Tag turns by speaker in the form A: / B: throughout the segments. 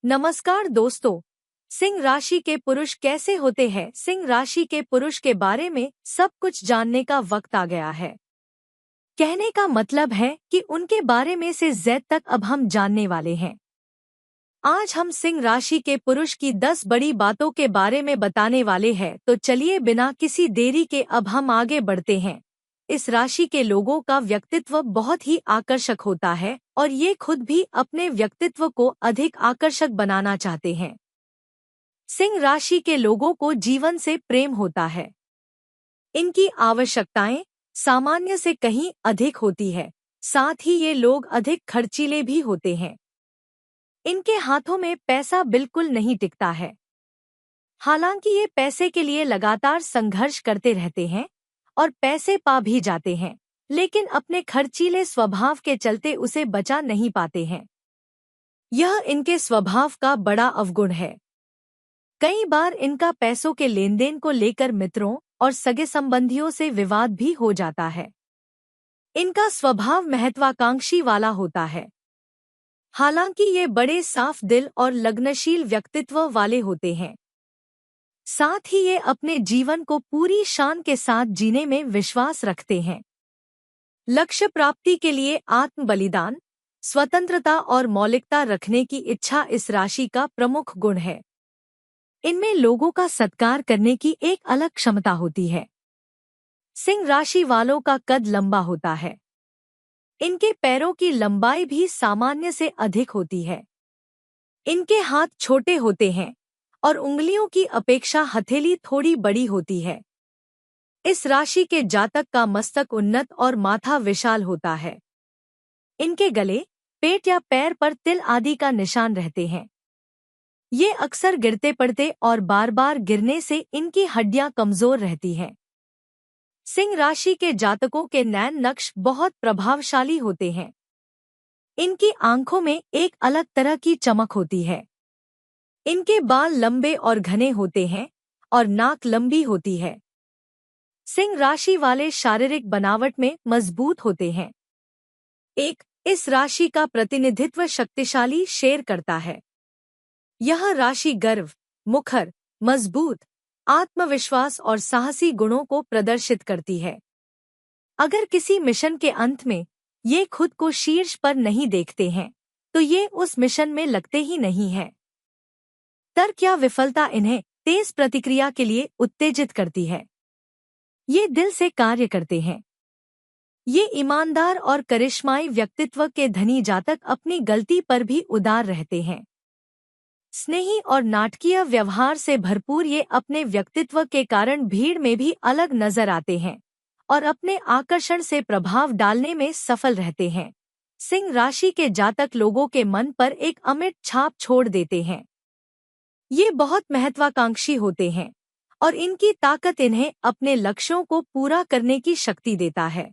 A: नमस्कार दोस्तों। सिंह राशि के पुरुष कैसे होते हैं? सिंह राशि के पुरुष के बारे में सब कुछ जानने का वक्त आ गया है। कहने का मतलब है कि उनके बारे में से जेड तक अब हम जानने वाले हैं। आज हम सिंह राशि के पुरुष की 10 बड़ी बातों के बारे में बताने वाले हैं, तो चलिए बिना किसी देरी के अब हम आगे बढ़ते हैं। इस राशि के लोगों का व्यक्तित्व बहुत ही आकर्षक होता है और ये खुद भी अपने व्यक्तित्व को अधिक आकर्षक बनाना चाहते हैं। सिंह राशि के लोगों को जीवन से प्रेम होता है। इनकी आवश्यकताएं सामान्य से कहीं अधिक होती है, साथ ही ये लोग अधिक खर्चीले भी होते हैं। इनके हाथों में पैसा बिल्कुल नहीं टिकता है। हालांकि ये पैसे के लिए लगातार संघर्ष करते रहते हैं और पैसे पा भी जाते हैं, लेकिन अपने खर्चीले स्वभाव के चलते उसे बचा नहीं पाते हैं। यह इनके स्वभाव का बड़ा अवगुण है। कई बार इनका पैसों के लेनदेन को लेकर मित्रों और सगे संबंधियों से विवाद भी हो जाता है। इनका स्वभाव महत्वाकांक्षी वाला होता है। हालांकि ये बड़े साफ दिल और लग्नशील व्यक्तित्व वाले होते हैं। साथ ही ये अपने जीवन को पूरी शान के साथ जीने में विश्वास रखते हैं। लक्ष्य प्राप्ति के लिए आत्म बलिदान, स्वतंत्रता और मौलिकता रखने की इच्छा इस राशि का प्रमुख गुण है। इनमें लोगों का सत्कार करने की एक अलग क्षमता होती है। सिंह राशि वालों का कद लंबा होता है। इनके पैरों की लंबाई भी सामान्य से अधिक होती है। इनके हाथ छोटे होते हैं और उंगलियों की अपेक्षा हथेली थोड़ी बड़ी होती है। इस राशि के जातक का मस्तक उन्नत और माथा विशाल होता है। इनके गले, पेट या पैर पर तिल आदि का निशान रहते हैं। ये अक्सर गिरते पड़ते और बार बार गिरने से इनकी हड्डियां कमजोर रहती हैं। सिंह राशि के जातकों के नैन नक्श बहुत प्रभावशाली होते हैं। इनकी आंखों में एक अलग तरह की चमक होती है। इनके बाल लंबे और घने होते हैं और नाक लंबी होती है। सिंह राशि वाले शारीरिक बनावट में मजबूत होते हैं। इस राशि का प्रतिनिधित्व शक्तिशाली शेर करता है। यह राशि गर्व, मुखर, मजबूत, आत्मविश्वास और साहसी गुणों को प्रदर्शित करती है। अगर किसी मिशन के अंत में ये खुद को शीर्ष पर नहीं देखते हैं, तो ये उस मिशन में लगते ही नहीं हैं। तर्क या विफलता इन्हें तेज प्रतिक्रिया के लिए उत्तेजित करती है। ये दिल से कार्य करते हैं। ये ईमानदार और करिश्माई व्यक्तित्व के धनी जातक अपनी गलती पर भी उदार रहते हैं। स्नेही और नाटकीय व्यवहार से भरपूर ये अपने व्यक्तित्व के कारण भीड़ में भी अलग नजर आते हैं और अपने आकर्षण से प्रभाव डालने में सफल रहते हैं। सिंह राशि के जातक लोगों के मन पर एक अमिट छाप छोड़ देते हैं। ये बहुत महत्वाकांक्षी होते हैं और इनकी ताकत इन्हें अपने लक्ष्यों को पूरा करने की शक्ति देता है।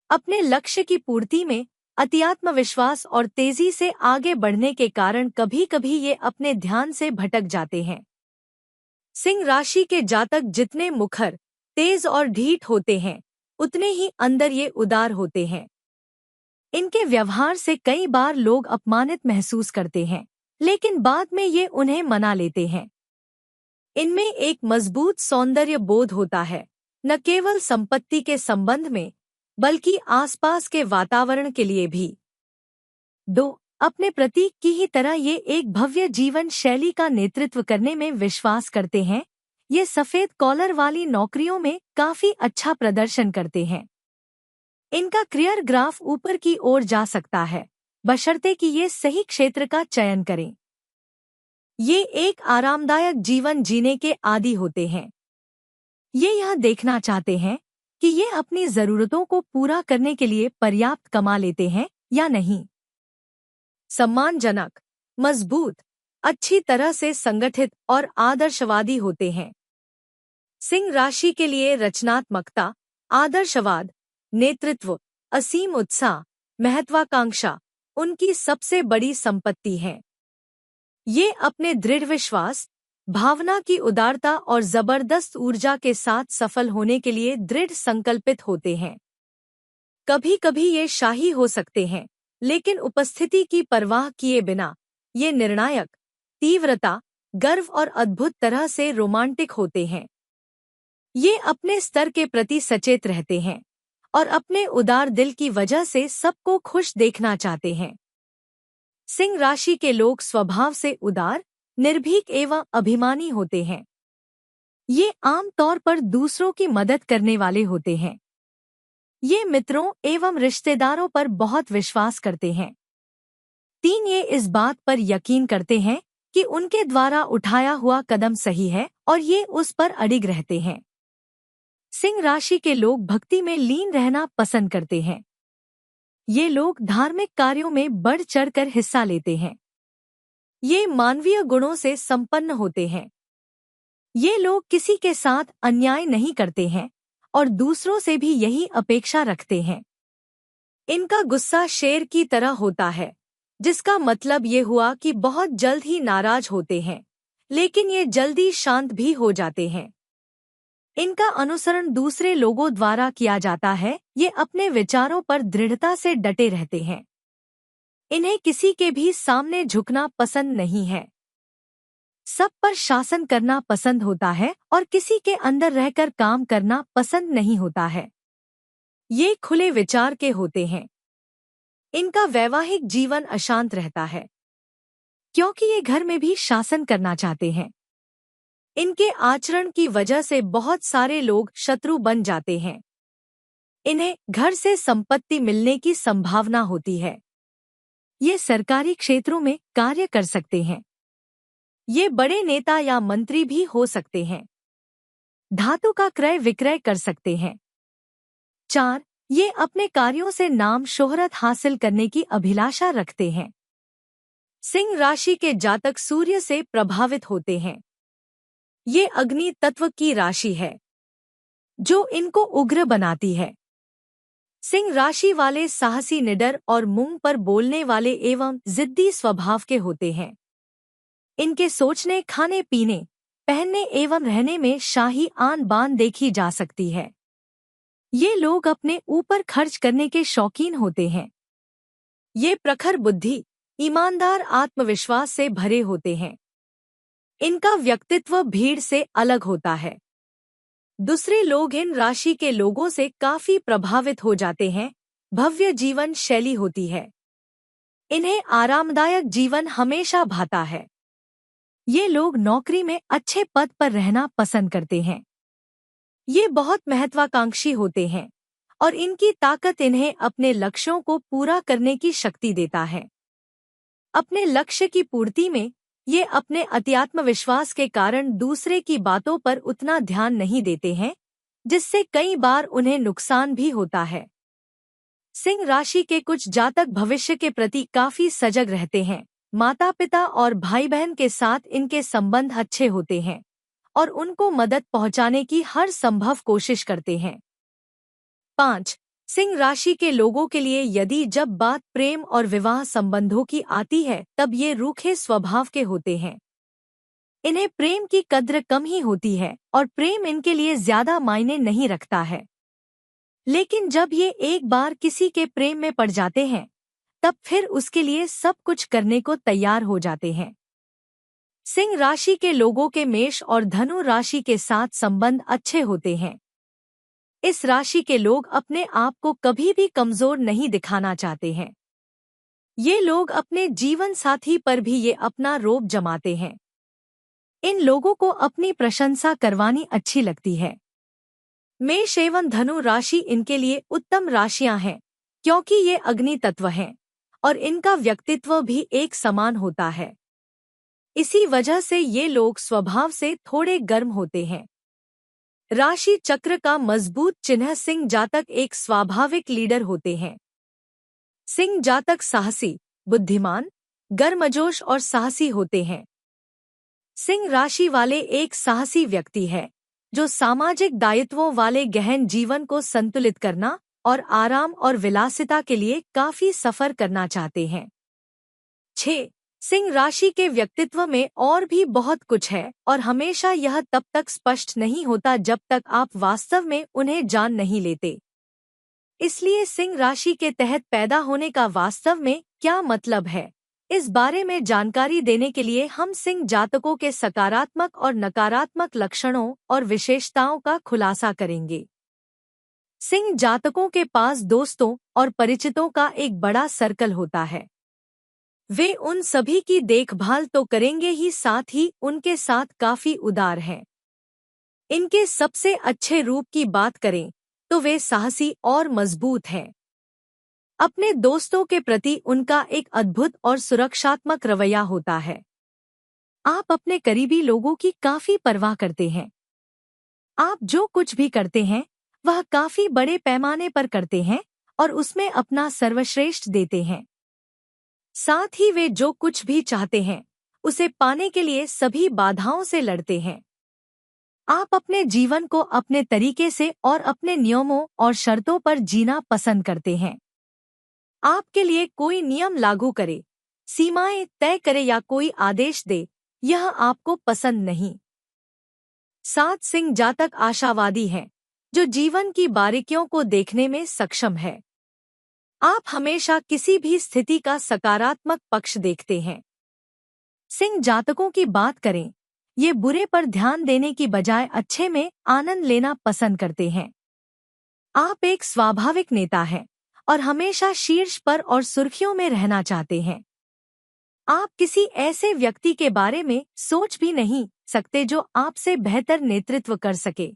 A: अपने लक्ष्य की पूर्ति में अतिआत्मविश्वास और तेजी से आगे बढ़ने के कारण कभी कभी ये अपने ध्यान से भटक जाते हैं। सिंह राशि के जातक जितने मुखर, तेज और ढीठ होते हैं, उतने ही अंदर ये उदार होते हैं। इनके व्यवहार से कई बार लोग अपमानित महसूस करते हैं, लेकिन बाद में ये उन्हें मना लेते हैं। इनमें एक मजबूत सौंदर्य बोध होता है, न केवल संपत्ति के संबंध में बल्कि आसपास के वातावरण के लिए भी। अपने प्रतीक की ही तरह ये एक भव्य जीवन शैली का नेतृत्व करने में विश्वास करते हैं। ये सफेद कॉलर वाली नौकरियों में काफी अच्छा प्रदर्शन करते हैं। इनका करियर ग्राफ ऊपर की ओर जा सकता है, बशर्ते कि ये सही क्षेत्र का चयन करें। ये एक आरामदायक जीवन जीने के आदी होते हैं। ये यह देखना चाहते हैं कि ये अपनी जरूरतों को पूरा करने के लिए पर्याप्त कमा लेते हैं या नहीं। सम्मानजनक, मजबूत, अच्छी तरह से संगठित और आदर्शवादी होते हैं। सिंह राशि के लिए रचनात्मकता, आदर्शवाद, नेतृत्व, असीम उत्साह, महत्वाकांक्षा उनकी सबसे बड़ी संपत्ति है। ये अपने दृढ़ विश्वास, भावना की उदारता और जबरदस्त ऊर्जा के साथ सफल होने के लिए दृढ़ संकल्पित होते हैं। कभी कभी ये शाही हो सकते हैं, लेकिन उपस्थिति की परवाह किए बिना ये निर्णायक, तीव्रता, गर्व और अद्भुत तरह से रोमांटिक होते हैं। ये अपने स्तर के प्रति सचेत रहते हैं और अपने उदार दिल की वजह से सबको खुश देखना चाहते हैं। सिंह राशि के लोग स्वभाव से उदार, निर्भीक एवं अभिमानी होते हैं। ये आम तौर पर दूसरों की मदद करने वाले होते हैं। ये मित्रों एवं रिश्तेदारों पर बहुत विश्वास करते हैं। 3 ये इस बात पर यकीन करते हैं कि उनके द्वारा उठाया हुआ कदम सही है और ये उस पर अडिग रहते हैं। सिंह राशि के लोग भक्ति में लीन रहना पसंद करते हैं। ये लोग धार्मिक कार्यों में बढ़ चढ़कर हिस्सा लेते हैं। ये मानवीय गुणों से संपन्न होते हैं। ये लोग किसी के साथ अन्याय नहीं करते हैं और दूसरों से भी यही अपेक्षा रखते हैं। इनका गुस्सा शेर की तरह होता है, जिसका मतलब ये हुआ कि बहुत जल्द ही नाराज होते हैं, लेकिन ये जल्दी शांत भी हो जाते हैं। इनका अनुसरण दूसरे लोगों द्वारा किया जाता है। ये अपने विचारों पर दृढ़ता से डटे रहते हैं। इन्हें किसी के भी सामने झुकना पसंद नहीं है। सब पर शासन करना पसंद होता है और किसी के अंदर रहकर काम करना पसंद नहीं होता है। ये खुले विचार के होते हैं। इनका वैवाहिक जीवन अशांत रहता है, क्योंकि ये घर में भी शासन करना चाहते हैं। इनके आचरण की वजह से बहुत सारे लोग शत्रु बन जाते हैं। इन्हें घर से संपत्ति मिलने की संभावना होती है। ये सरकारी क्षेत्रों में कार्य कर सकते हैं। ये बड़े नेता या मंत्री भी हो सकते हैं। धातु का क्रय विक्रय कर सकते हैं। 4 ये अपने कार्यों से नाम शोहरत हासिल करने की अभिलाषा रखते हैं। सिंह राशि के जातक सूर्य से प्रभावित होते हैं। ये अग्नि तत्व की राशि है, जो इनको उग्र बनाती है। सिंह राशि वाले साहसी, निडर और मुंह पर बोलने वाले एवं जिद्दी स्वभाव के होते हैं। इनके सोचने, खाने पीने, पहनने एवं रहने में शाही आन बान देखी जा सकती है। ये लोग अपने ऊपर खर्च करने के शौकीन होते हैं। ये प्रखर बुद्धि, ईमानदार, आत्मविश्वास से भरे होते हैं। इनका व्यक्तित्व भीड़ से अलग होता है। दूसरे लोग इन राशि के लोगों से काफी प्रभावित हो जाते हैं। भव्य जीवन शैली होती है। इन्हें आरामदायक जीवन हमेशा भाता है। ये लोग नौकरी में अच्छे पद पर रहना पसंद करते हैं। ये बहुत महत्वाकांक्षी होते हैं और इनकी ताकत इन्हें अपने लक्ष्यों को पूरा करने की शक्ति देता है। अपने लक्ष्य की पूर्ति में ये अपने अत्यात्मविश्वास के कारण दूसरे की बातों पर उतना ध्यान नहीं देते हैं, जिससे कई बार उन्हें नुकसान भी होता है। सिंह राशि के कुछ जातक भविष्य के प्रति काफी सजग रहते हैं। माता पिता और भाई बहन के साथ इनके संबंध अच्छे होते हैं और उनको मदद पहुंचाने की हर संभव कोशिश करते हैं। 5 सिंह राशि के लोगों के लिए यदि जब बात प्रेम और विवाह संबंधों की आती है, तब ये रूखे स्वभाव के होते हैं। इन्हें प्रेम की कद्र कम ही होती है और प्रेम इनके लिए ज्यादा मायने नहीं रखता है। लेकिन जब ये एक बार किसी के प्रेम में पड़ जाते हैं, तब फिर उसके लिए सब कुछ करने को तैयार हो जाते हैं। सिंह राशि के लोगों के मेष और धनु राशि के साथ संबंध अच्छे होते हैं। इस राशि के लोग अपने आप को कभी भी कमजोर नहीं दिखाना चाहते हैं। ये लोग अपने जीवन साथी पर भी ये अपना रोब जमाते हैं। इन लोगों को अपनी प्रशंसा करवानी अच्छी लगती है। मेष एवं धनु राशि इनके लिए उत्तम राशियां हैं, क्योंकि ये अग्नि तत्व हैं और इनका व्यक्तित्व भी एक समान होता है। इसी वजह से ये लोग स्वभाव से थोड़े गर्म होते हैं। राशि चक्र का मजबूत चिन्ह सिंह जातक एक स्वाभाविक लीडर होते हैं। सिंह जातक साहसी, बुद्धिमान, गर्मजोश और साहसी होते हैं। सिंह राशि वाले एक साहसी व्यक्ति है, जो सामाजिक दायित्वों वाले गहन जीवन को संतुलित करना और आराम और विलासिता के लिए काफी सफर करना चाहते हैं। 6 सिंह राशि के व्यक्तित्व में और भी बहुत कुछ है और हमेशा यह तब तक स्पष्ट नहीं होता जब तक आप वास्तव में उन्हें जान नहीं लेते। इसलिए सिंह राशि के तहत पैदा होने का वास्तव में क्या मतलब है, इस बारे में जानकारी देने के लिए हम सिंह जातकों के सकारात्मक और नकारात्मक लक्षणों और विशेषताओं का खुलासा करेंगे। सिंह जातकों के पास दोस्तों और परिचितों का एक बड़ा सर्कल होता है। वे उन सभी की देखभाल तो करेंगे ही, साथ ही उनके साथ काफी उदार हैं। इनके सबसे अच्छे रूप की बात करें तो वे साहसी और मजबूत हैं। अपने दोस्तों के प्रति उनका एक अद्भुत और सुरक्षात्मक रवैया होता है। आप अपने करीबी लोगों की काफी परवाह करते हैं। आप जो कुछ भी करते हैं वह काफी बड़े पैमाने पर करते हैं और उसमें अपना सर्वश्रेष्ठ देते हैं। साथ ही वे जो कुछ भी चाहते हैं उसे पाने के लिए सभी बाधाओं से लड़ते हैं। आप अपने जीवन को अपने तरीके से और अपने नियमों और शर्तों पर जीना पसंद करते हैं। आपके लिए कोई नियम लागू करे, सीमाएं तय करे या कोई आदेश दे, यह आपको पसंद नहीं। 7 सिंह जातक आशावादी हैं, जो जीवन की बारीकियों को देखने में सक्षम है। आप हमेशा किसी भी स्थिति का सकारात्मक पक्ष देखते हैं। सिंह जातकों की बात करें, ये बुरे पर ध्यान देने की बजाय अच्छे में आनंद लेना पसंद करते हैं। आप एक स्वाभाविक नेता हैं और हमेशा शीर्ष पर और सुर्खियों में रहना चाहते हैं। आप किसी ऐसे व्यक्ति के बारे में सोच भी नहीं सकते जो आपसे बेहतर नेतृत्व कर सके।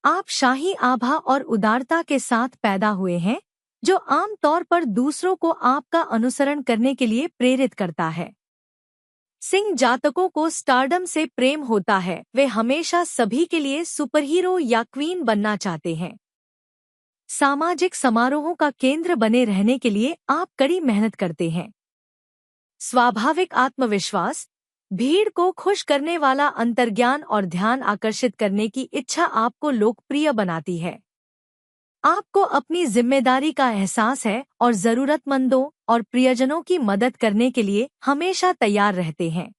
A: आप शाही आभा और उदारता के साथ पैदा हुए हैं, जो आमतौर पर दूसरों को आपका अनुसरण करने के लिए प्रेरित करता है। सिंह जातकों को स्टारडम से प्रेम होता है। वे हमेशा सभी के लिए सुपरहीरो या क्वीन बनना चाहते हैं। सामाजिक समारोहों का केंद्र बने रहने के लिए आप कड़ी मेहनत करते हैं। स्वाभाविक आत्मविश्वास, भीड़ को खुश करने वाला अंतर्ज्ञान और ध्यान आकर्षित करने की इच्छा आपको लोकप्रिय बनाती है। आपको अपनी जिम्मेदारी का एहसास है और जरूरतमंदों और प्रियजनों की मदद करने के लिए हमेशा तैयार रहते हैं।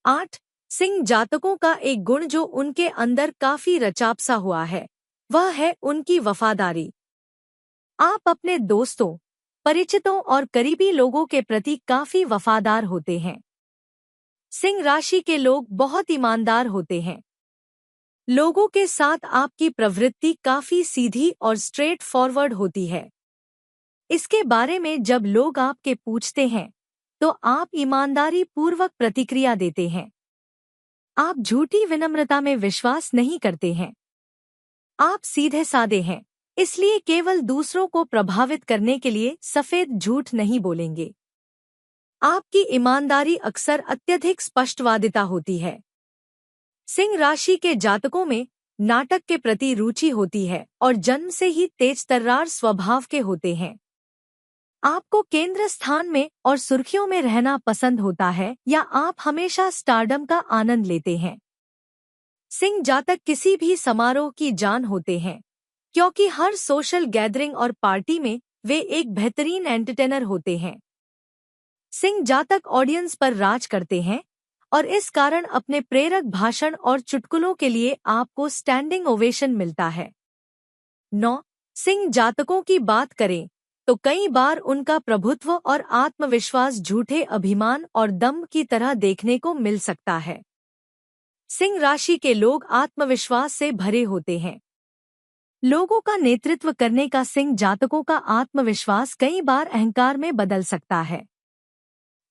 A: 8 सिंह जातकों का एक गुण जो उनके अंदर काफी रचापसा हुआ है, वह है उनकी वफादारी। आप अपने दोस्तों, परिचितों और करीबी लोगों के प्रति काफी वफादार होते हैं। सिंह राशि के लोग बहुत ईमानदार होते हैं। लोगों के साथ आपकी प्रवृत्ति काफी सीधी और स्ट्रेट फॉरवर्ड होती है। इसके बारे में जब लोग आपके पूछते हैं तो आप ईमानदारी पूर्वक प्रतिक्रिया देते हैं। आप झूठी विनम्रता में विश्वास नहीं करते हैं। आप सीधे सादे हैं, इसलिए केवल दूसरों को प्रभावित करने के लिए सफेद झूठ नहीं बोलेंगे। आपकी ईमानदारी अक्सर अत्यधिक स्पष्टवादिता होती है। सिंह राशि के जातकों में नाटक के प्रति रुचि होती है और जन्म से ही तेजतर्रार स्वभाव के होते हैं। आपको केंद्र स्थान में और सुर्खियों में रहना पसंद होता है या आप हमेशा स्टारडम का आनंद लेते हैं। सिंह जातक किसी भी समारोह की जान होते हैं, क्योंकि हर सोशल गैदरिंग और पार्टी में वे एक बेहतरीन एंटरटेनर होते हैं। सिंह जातक ऑडियंस पर राज करते हैं और इस कारण अपने प्रेरक भाषण और चुटकुलों के लिए आपको स्टैंडिंग ओवेशन मिलता है। 9 सिंह जातकों की बात करें तो कई बार उनका प्रभुत्व और आत्मविश्वास झूठे अभिमान और दम्भ की तरह देखने को मिल सकता है। सिंह राशि के लोग आत्मविश्वास से भरे होते हैं। लोगों का नेतृत्व करने का सिंह जातकों का आत्मविश्वास कई बार अहंकार में बदल सकता है।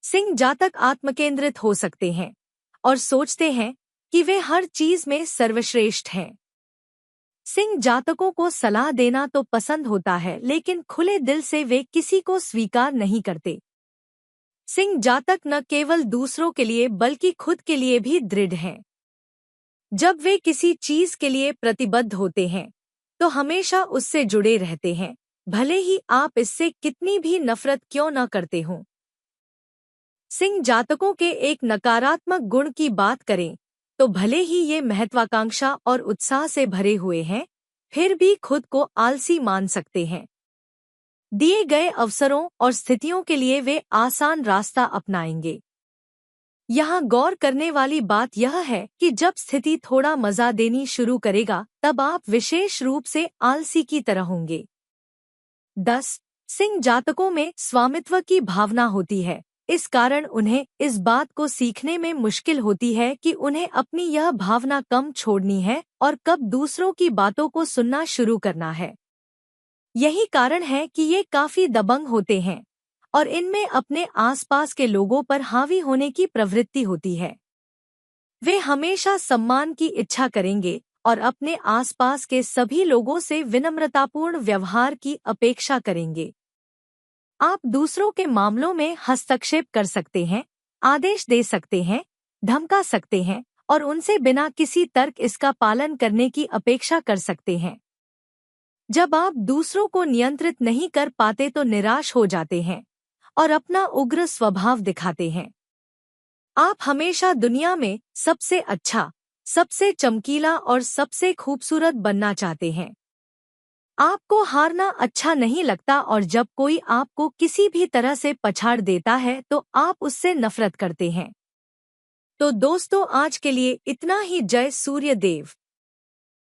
A: सिंह जातक आत्मकेंद्रित हो सकते हैं और सोचते हैं कि वे हर चीज में सर्वश्रेष्ठ हैं। सिंह जातकों को सलाह देना तो पसंद होता है, लेकिन खुले दिल से वे किसी को स्वीकार नहीं करते। सिंह जातक न केवल दूसरों के लिए बल्कि खुद के लिए भी दृढ़ हैं। जब वे किसी चीज के लिए प्रतिबद्ध होते हैं तो हमेशा उससे जुड़े रहते हैं, भले ही आप इससे कितनी भी नफरत क्यों न करते हों। सिंह जातकों के एक नकारात्मक गुण की बात करें तो भले ही ये महत्वाकांक्षा और उत्साह से भरे हुए हैं, फिर भी खुद को आलसी मान सकते हैं। दिए गए अवसरों और स्थितियों के लिए वे आसान रास्ता अपनाएंगे। यहाँ गौर करने वाली बात यह है कि जब स्थिति थोड़ा मजा देनी शुरू करेगा तब आप विशेष रूप से आलसी की तरह होंगे। 10 सिंह जातकों में स्वामित्व की भावना होती है, इस कारण उन्हें इस बात को सीखने में मुश्किल होती है कि उन्हें अपनी यह भावना कम छोड़नी है और कब दूसरों की बातों को सुनना शुरू करना है। यही कारण है कि ये काफी दबंग होते हैं और इनमें अपने आसपास के लोगों पर हावी होने की प्रवृत्ति होती है। वे हमेशा सम्मान की इच्छा करेंगे और अपने आसपास के सभी लोगों से विनम्रतापूर्ण व्यवहार की अपेक्षा करेंगे। आप दूसरों के मामलों में हस्तक्षेप कर सकते हैं, आदेश दे सकते हैं, धमका सकते हैं और उनसे बिना किसी तर्क इसका पालन करने की अपेक्षा कर सकते हैं। जब आप दूसरों को नियंत्रित नहीं कर पाते तो निराश हो जाते हैं और अपना उग्र स्वभाव दिखाते हैं। आप हमेशा दुनिया में सबसे अच्छा, सबसे चमकीला और सबसे खूबसूरत बनना चाहते हैं। आपको हारना अच्छा नहीं लगता और जब कोई आपको किसी भी तरह से पछाड़ देता है तो आप उससे नफरत करते हैं। तो दोस्तों, आज के लिए इतना ही। जय सूर्य देव।